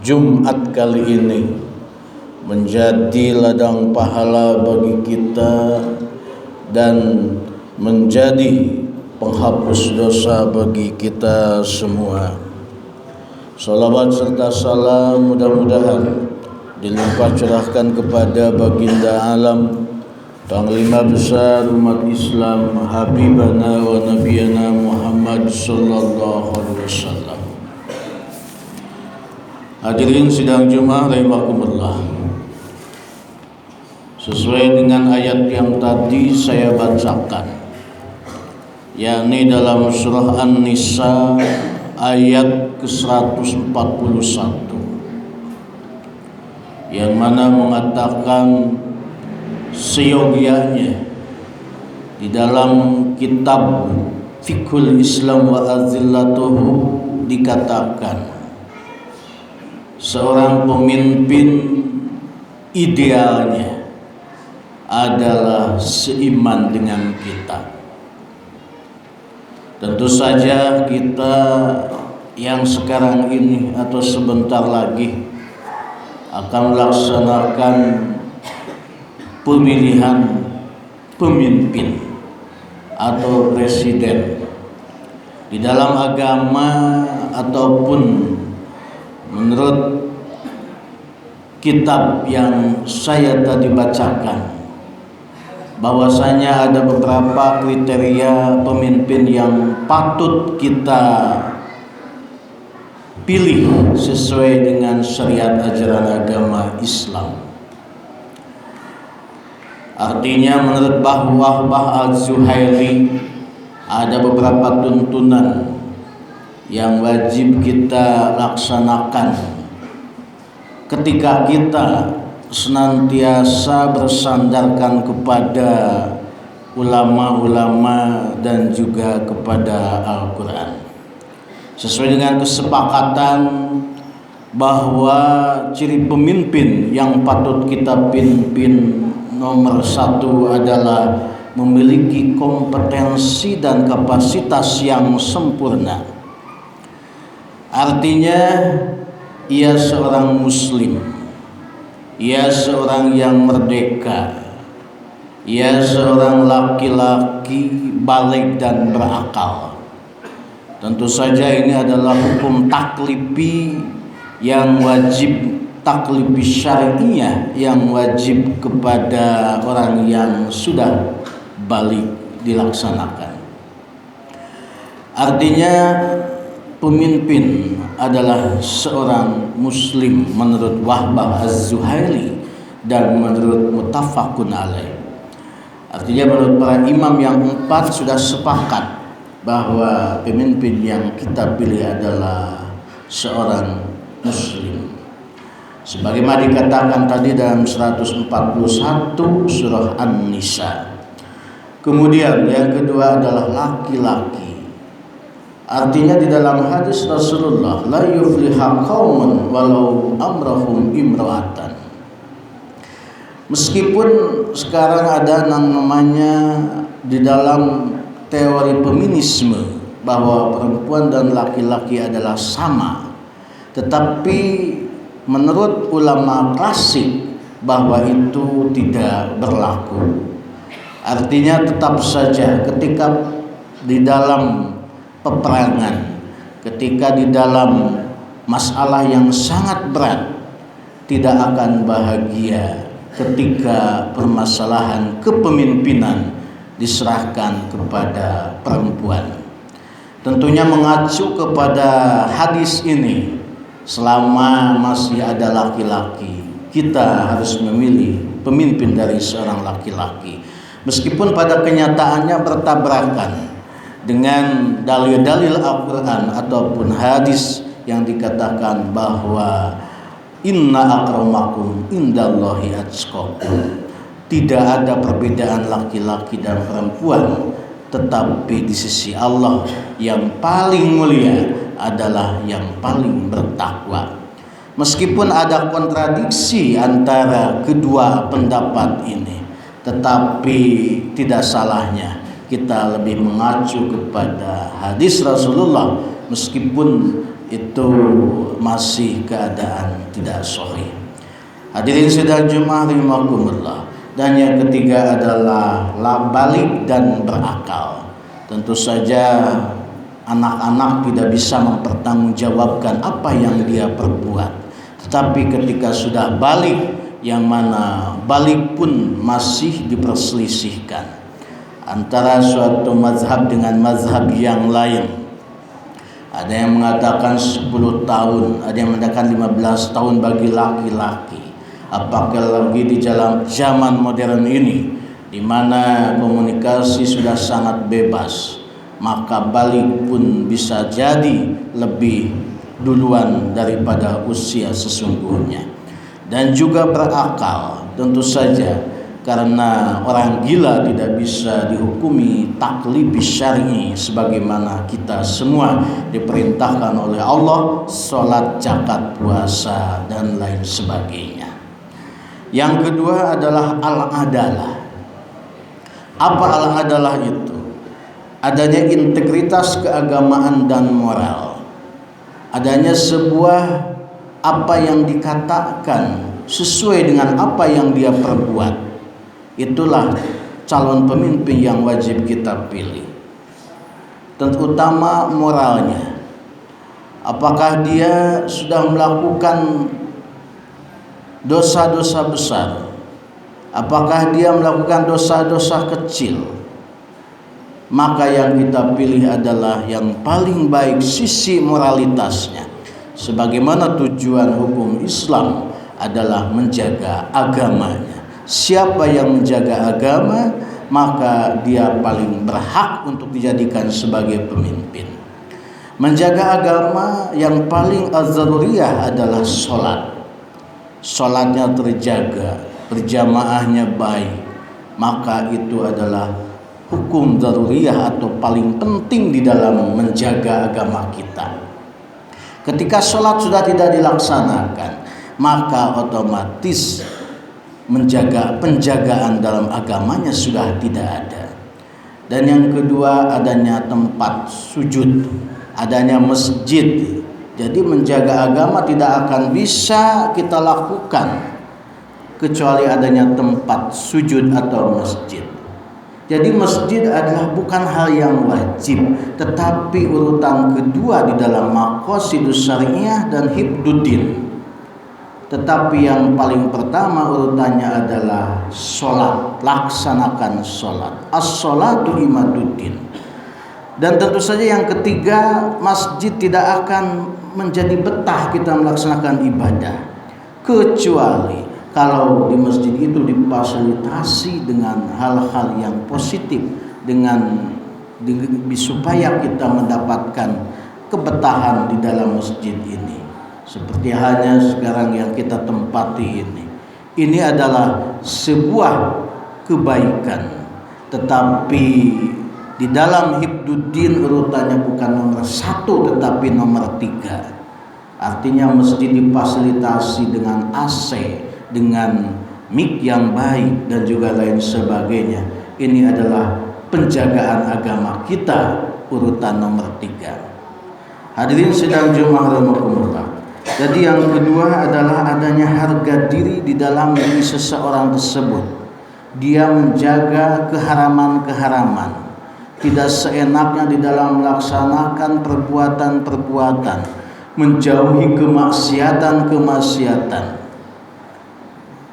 Jumat kali ini menjadi ladang pahala bagi kita dan menjadi penghapus dosa bagi kita semua. Salawat serta salam mudah-mudahan dilimpah curahkan kepada baginda alam, Panglima besar umat Islam, Habibana wa Nabiyana Muhammad sallallahu alaihi wasallam. Hadirin sidang Jumat rahimakumullah. Sesuai dengan ayat yang tadi saya bacakan, yakni dalam surah An-Nisa ayat ke-141, yang mana mengatakan seyogianya di dalam kitab Fiqhul Islam wa Azillatuhu dikatakan seorang pemimpin idealnya adalah seiman dengan kita. Tentu saja kita yang sekarang ini atau sebentar lagi akan melaksanakan pemilihan pemimpin atau presiden di dalam agama ataupun menurut kitab yang saya tadi bacakan, bahwasanya ada beberapa kriteria pemimpin yang patut kita pilih sesuai dengan syariat ajaran agama Islam. Artinya menurut Bahwah Az-Zuhaili ada beberapa tuntunan yang wajib kita laksanakan ketika kita senantiasa bersandarkan kepada ulama-ulama dan juga kepada Al-Quran. Sesuai dengan kesepakatan bahwa ciri pemimpin yang patut kita pimpin nomor satu adalah memiliki kompetensi dan kapasitas yang sempurna. Artinya ia seorang muslim, ia seorang yang merdeka, ia seorang laki-laki balik dan berakal. Tentu saja ini adalah hukum taklifi yang wajib, taklifi syari'iyah yang wajib kepada orang yang sudah balik dilaksanakan. Artinya pemimpin adalah seorang muslim menurut Wahbah Az-Zuhaili dan menurut Muttafaqun alaih. Artinya menurut para imam yang empat sudah sepakat bahwa pemimpin yang kita pilih adalah seorang muslim. Sebagaimana dikatakan tadi dalam 141 surah An-Nisa. Kemudian yang kedua adalah laki-laki. Artinya di dalam hadis Rasulullah, la yufliha qaumun walau amrahum imra'atan. Meskipun sekarang ada namanya di dalam teori feminisme bahwa perempuan dan laki-laki adalah sama, tetapi menurut ulama klasik bahwa itu tidak berlaku. Artinya tetap saja ketika di dalam peperangan, ketika di dalam masalah yang sangat berat, tidak akan bahagia ketika permasalahan kepemimpinan diserahkan kepada perempuan. Tentunya mengacu kepada hadis ini, selama masih ada laki-laki, kita harus memilih pemimpin dari seorang laki-laki, meskipun pada kenyataannya bertabrakan dengan dalil-dalil Al-Quran ataupun hadis yang dikatakan bahwa inna akramakum indallahi atqakum. Tidak ada perbedaan laki-laki dan perempuan, tetapi di sisi Allah yang paling mulia adalah yang paling bertakwa. Meskipun ada kontradiksi antara kedua pendapat ini, tetapi tidak salahnya kita lebih mengacu kepada hadis Rasulullah, meskipun itu masih keadaan tidak sahih. Hadirin sidang Jumat rahimakumullah. Dan yang ketiga adalah balik dan berakal. Tentu saja anak-anak tidak bisa mempertanggungjawabkan apa yang dia perbuat. Tetapi ketika sudah balik, yang mana balik pun masih diperselisihkan antara suatu mazhab dengan mazhab yang lain. Ada yang mengatakan 10 tahun, ada yang mengatakan 15 tahun bagi laki-laki. Apakah lagi di dalam zaman modern ini, di mana komunikasi sudah sangat bebas, maka balik pun bisa jadi lebih duluan daripada usia sesungguhnya. Dan juga berakal, tentu saja, karena orang gila tidak bisa dihukumi taklif syar'i, sebagaimana kita semua diperintahkan oleh Allah salat, zakat, puasa dan lain sebagainya. Yang kedua adalah al-adalah. Apa al-adalah itu? Adanya integritas keagamaan dan moral. Adanya sebuah apa yang dikatakan sesuai dengan apa yang dia perbuat. Itulah calon pemimpin yang wajib kita pilih. Terutama moralnya. Apakah dia sudah melakukan dosa-dosa besar? Apakah dia melakukan dosa-dosa kecil? Maka yang kita pilih adalah yang paling baik sisi moralitasnya. Sebagaimana tujuan hukum Islam adalah menjaga agamanya. Siapa yang menjaga agama, maka dia paling berhak untuk dijadikan sebagai pemimpin. Menjaga agama yang paling az-zaruriyah adalah sholat. Sholatnya terjaga, berjamaahnya baik, maka itu adalah hukum zaruriyah atau paling penting di dalam menjaga agama kita. Ketika sholat sudah tidak dilaksanakan, maka otomatis penjagaan dalam agamanya sudah tidak ada. Dan yang kedua, adanya tempat sujud, adanya masjid. Jadi menjaga agama tidak akan bisa kita lakukan kecuali adanya tempat sujud atau masjid. Jadi masjid adalah bukan hal yang wajib, tetapi urutan kedua di dalam maqasidus syariah dan hifdzuddin. Tetapi yang paling pertama urutannya adalah sholat, laksanakan sholat. As-sholatu imaduddin. Dan tentu saja yang ketiga, masjid tidak akan menjadi betah kita melaksanakan ibadah, kecuali kalau di masjid itu difasilitasi dengan hal-hal yang positif, supaya kita mendapatkan kebetahan di dalam masjid ini. Seperti halnya sekarang yang kita tempati ini. Ini adalah sebuah kebaikan. Tetapi di dalam hifdzuddin urutannya bukan nomor 1 tetapi nomor 3. Artinya masjid difasilitasi dengan AC, dengan mic yang baik dan juga lain sebagainya. Ini adalah penjagaan agama kita, urutan nomor 3. Hadirin sidang Jumat rahimakumullah. Jadi yang kedua adalah adanya harga diri di dalam diri seseorang tersebut. Dia menjaga keharaman-keharaman, tidak seenaknya di dalam melaksanakan perbuatan-perbuatan, menjauhi kemaksiatan-kemaksiatan.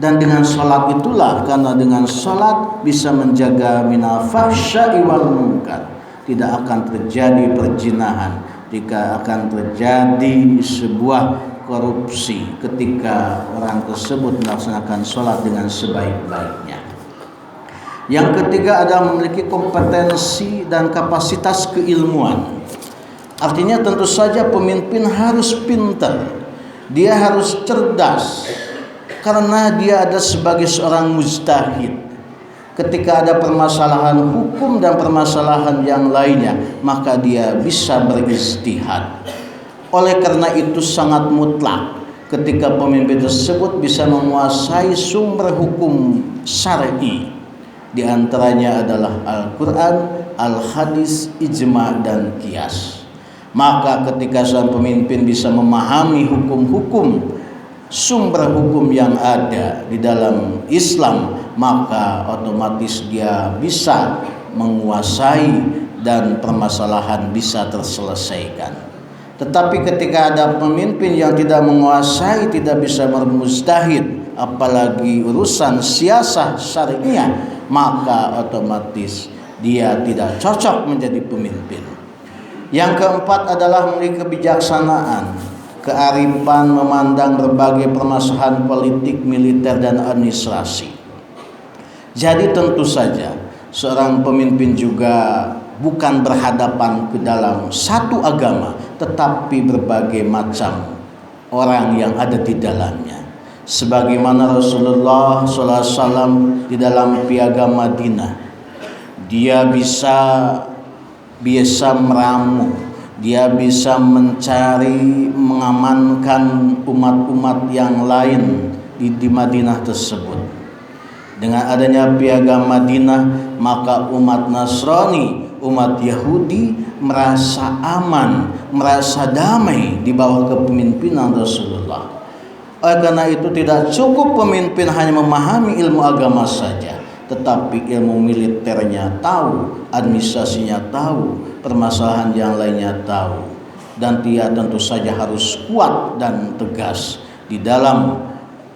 Dan dengan sholat itulah, karena dengan sholat bisa menjaga minal fahsya'i wal munkar. Tidak akan terjadi perzinahan, jika akan terjadi sebuah korupsi ketika orang tersebut melaksanakan sholat dengan sebaik-baiknya. Yang ketiga adalah memiliki kompetensi dan kapasitas keilmuan. Artinya tentu saja pemimpin harus pintar, dia harus cerdas, karena dia ada sebagai seorang mujtahid. Ketika ada permasalahan hukum dan permasalahan yang lainnya, maka dia bisa berijtihad. Oleh karena itu sangat mutlak ketika pemimpin tersebut bisa menguasai sumber hukum syar'i. Di antaranya adalah Al-Quran, Al-Hadis, Ijma' dan Qiyas. Maka ketika seorang pemimpin bisa memahami hukum-hukum, sumber hukum yang ada di dalam Islam, maka otomatis dia bisa menguasai dan permasalahan bisa terselesaikan. Tetapi ketika ada pemimpin yang tidak menguasai, tidak bisa bermujtahid, apalagi urusan siasah syariah, maka otomatis dia tidak cocok menjadi pemimpin. Yang keempat adalah memiliki kebijaksanaan, kearifan memandang berbagai permasalahan politik, militer, dan administrasi. Jadi tentu saja seorang pemimpin juga bukan berhadapan ke dalam satu agama, tetapi berbagai macam orang yang ada di dalamnya. Sebagaimana Rasulullah SAW di dalam piagam Madinah, dia bisa meramu, dia bisa mencari, mengamankan umat-umat yang lain di Madinah tersebut. Dengan adanya piagam Madinah, maka umat Nasrani, umat Yahudi merasa aman, merasa damai di bawah kepemimpinan Rasulullah. Oleh karena itu tidak cukup pemimpin hanya memahami ilmu agama saja, tetapi ilmu militernya tahu, administrasinya tahu, permasalahan yang lainnya tahu. Dan dia tentu saja harus kuat dan tegas di dalam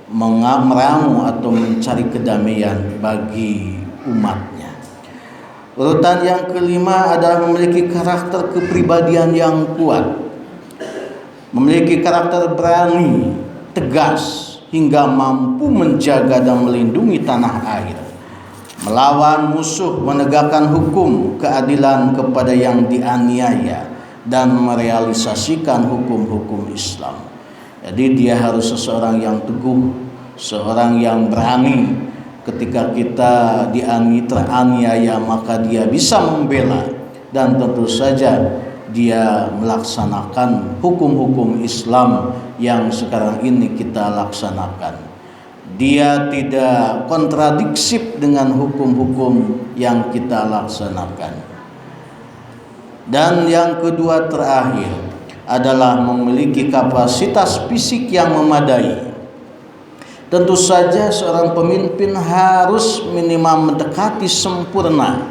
meramu atau mencari kedamaian bagi umatnya. Urutan yang kelima adalah memiliki karakter kepribadian yang kuat, memiliki karakter berani, tegas, hingga mampu menjaga dan melindungi tanah air, melawan musuh, menegakkan hukum, keadilan kepada yang dianiaya, dan merealisasikan hukum-hukum Islam. Jadi dia harus seseorang yang teguh, seorang yang berani. Ketika kita teraniaya, maka dia bisa membela, dan tentu saja dia melaksanakan hukum-hukum Islam yang sekarang ini kita laksanakan. Dia tidak kontradiktif dengan hukum-hukum yang kita laksanakan. Dan yang kedua terakhir adalah memiliki kapasitas fisik yang memadai. Tentu saja seorang pemimpin harus minimal mendekati sempurna.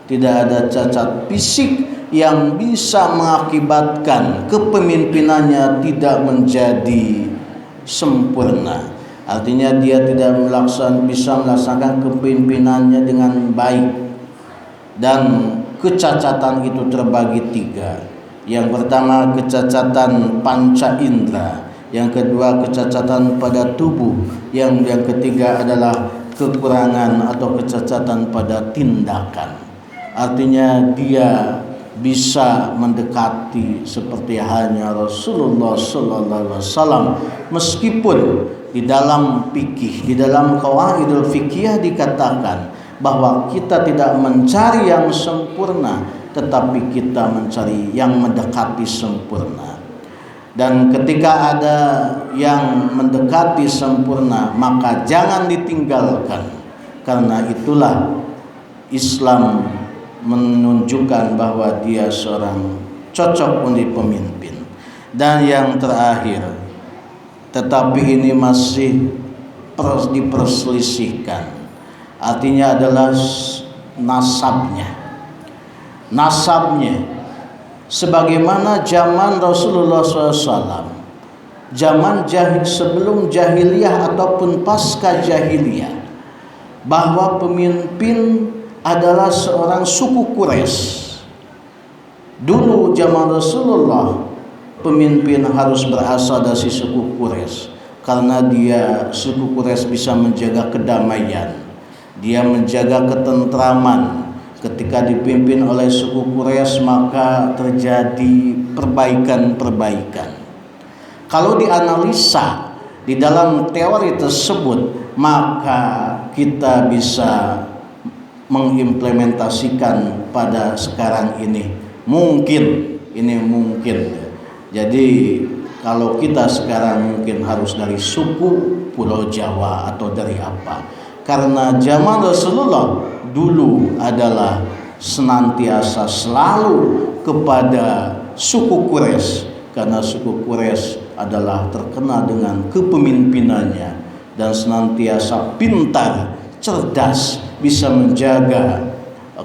Tidak ada cacat fisik yang bisa mengakibatkan kepemimpinannya tidak menjadi sempurna. Artinya dia tidak bisa melaksanakan kepemimpinannya dengan baik. Dan kecacatan itu terbagi 3. Yang pertama kecacatan panca indera, yang kedua kecacatan pada tubuh, yang ketiga adalah kekurangan atau kecacatan pada tindakan. Artinya dia bisa mendekati seperti halnya Rasulullah SAW, meskipun di dalam fikih, di dalam qawaidul fikih dikatakan bahwa kita tidak mencari yang sempurna, tetapi kita mencari yang mendekati sempurna. Dan ketika ada yang mendekati sempurna, maka jangan ditinggalkan. Karena itulah Islam menunjukkan bahwa dia seorang cocok untuk pemimpin. Dan yang terakhir, tetapi ini masih diperselisihkan, artinya adalah nasabnya, sebagaimana zaman Rasulullah SAW, zaman sebelum jahiliyah ataupun pasca jahiliyah, bahwa pemimpin adalah seorang suku Quraisy. Dulu zaman Rasulullah, pemimpin harus berasal dari suku Quraisy, karena suku Quraisy bisa menjaga kedamaian, dia menjaga ketentraman. Ketika dipimpin oleh suku Quraisy, maka terjadi perbaikan-perbaikan. Kalau dianalisa di dalam teori tersebut, maka kita bisa mengimplementasikan pada sekarang ini. Mungkin. Jadi kalau kita sekarang mungkin harus dari suku Pulau Jawa atau dari apa? Karena zaman Rasulullah dulu adalah senantiasa selalu kepada suku Quraisy, karena suku Quraisy adalah terkenal dengan kepemimpinannya dan senantiasa pintar, cerdas, bisa menjaga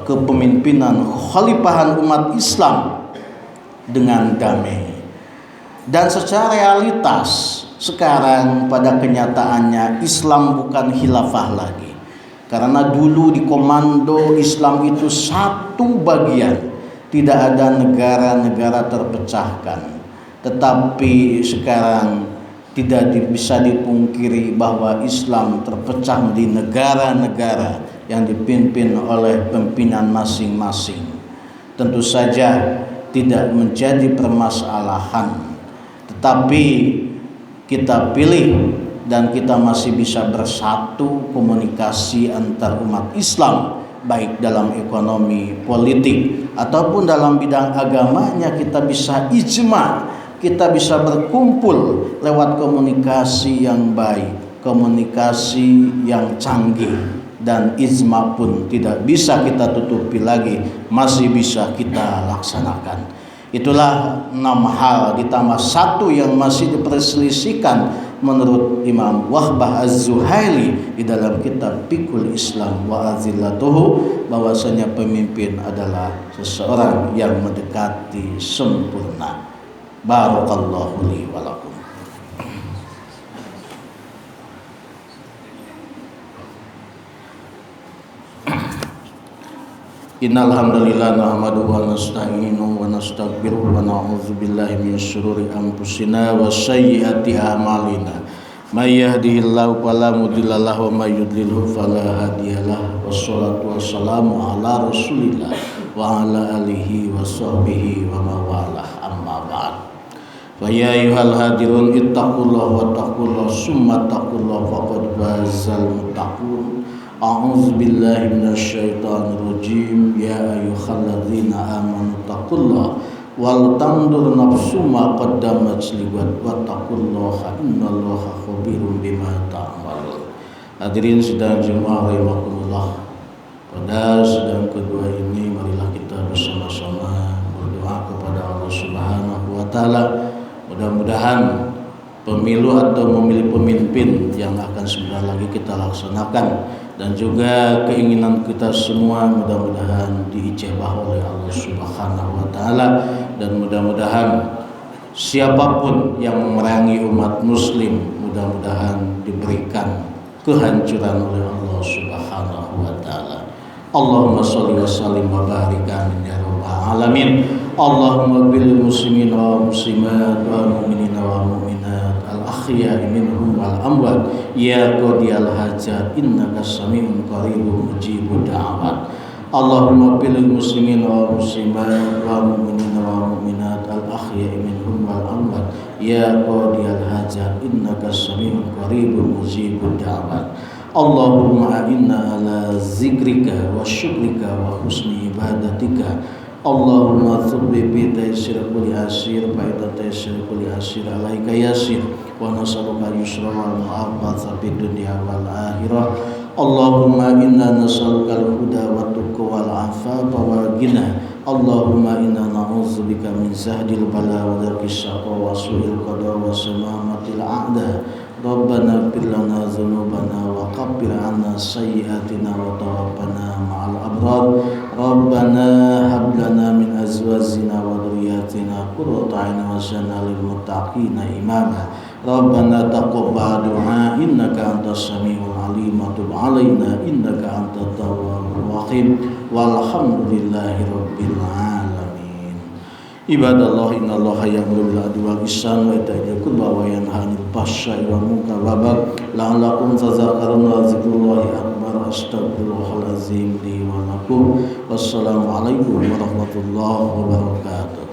kepemimpinan khalifahan umat Islam dengan damai. Dan secara realitas sekarang pada kenyataannya Islam bukan khilafah lagi, karena dulu di komando Islam itu satu bagian, tidak ada negara-negara terpecahkan. Tetapi sekarang tidak bisa dipungkiri bahwa Islam terpecah di negara-negara yang dipimpin oleh pimpinan masing-masing. Tentu saja tidak menjadi permasalahan, tetapi kita pilih dan kita masih bisa bersatu, komunikasi antar umat Islam, baik dalam ekonomi, politik, ataupun dalam bidang agamanya. Kita bisa ijma, kita bisa berkumpul lewat komunikasi yang baik, komunikasi yang canggih, dan ijma pun tidak bisa kita tutupi lagi, masih bisa kita laksanakan. Itulah 6 hal ditambah 1 yang masih diperselisihkan menurut Imam Wahbah Az-Zuhaili di dalam kitab Fiqhul Islam wa Azillatuhu, bahwasanya pemimpin adalah seseorang yang mendekati sempurna. Barakallahu li wa lakum. Innal hamdalillah nahmaduhu wa nasta'inuhu wa nastaghfiruhu wa na'udzu billahi min syururi anfusina wa sayyiati a'malina. May yahdihillahu fala mudilla lahu wa may yudlilhu fala hadiyalah. Wassalatu wassalamu ala Rasulillah wa ala alihi wa sahbihi wa mawalah, amma ba'd. Fa ya ayyuhal hadirun ittaqullaha wa taqullaha summa taqullaha faqad fazal muttaqun. A'udzu billahi minasyaitonir rajim. Ya ayyuhalladzina amanu taqullaha wal tandur nafsum ma qaddamat liwat wattaqullaha innallaha khabirum bima ta'malun. Hadirin sidang Jumat rahimakumullah. Pada sidang kedua ini marilah kita bersama-sama berdoa kepada Allah Subhanahu wa taala. Mudah-mudahan pemilu atau memilih pemimpin yang akan sebentar lagi kita laksanakan, dan juga keinginan kita semua mudah-mudahan diijabah oleh Allah Subhanahu wa taala, dan mudah-mudahan siapapun yang memerangi umat muslim mudah-mudahan diberikan kehancuran oleh Allah Subhanahu wa taala. Allahumma shalli wa sallim wa barik ya rabbal alamin. Allahumma bil muslimin wa muslimat wal mu'minina wa mu'minat al ahya'i minhum wal amwat ya qadiyal hajat innaka sami'un qaribun mujibud da'awat. Allahumma bil muslimin wa muslimat wal mu'minina wa mu'minat al ahya'i minhum wal amwat ya qadiyal hajat innaka sami'un qaribun mujibud da'awat. Allahumma inna ala zikrika wa syukrika wa husni ibadatika. Allahumma thubbi bi taysir kulli asir fa taysir kulli asir alaika yasir wa nas'aluka yusra wal mu'afata fid dunya wal akhirah. Allahumma inna nas'aluka al-huda wa tuqa wal afafa wal ghina. Allahumma inna na'udzubika min zahdil bala wa darkis syaqa wa su'il qada wa samamatil a'da. Rabbana ighfir lana dzunubana wa kaffir 'anna sayyi'atina wa tawaffana ma'al abrar. Rabbana hab lana min azwajina wa dhurriyyatina qurrata a'yun waj'alna lil muttaqina imama. Rabbana taqabbal du'a innaka antas samiul 'alim wa tub 'alaina innaka antat tawwabur rahim. Walhamdulillahi rabbil alamin. Ibadallah innallaha ya'muru bil 'adli wal ihsani wa ita'i dzil qurba wa yanha 'anil fahsya'i wal munkari wal baghi la'allakum tadhakkarun wa dzikrullahi akbar. Astaghfirullahal azim li wa lakum. Wassalamu alaikum warahmatullahi wabarakatuh.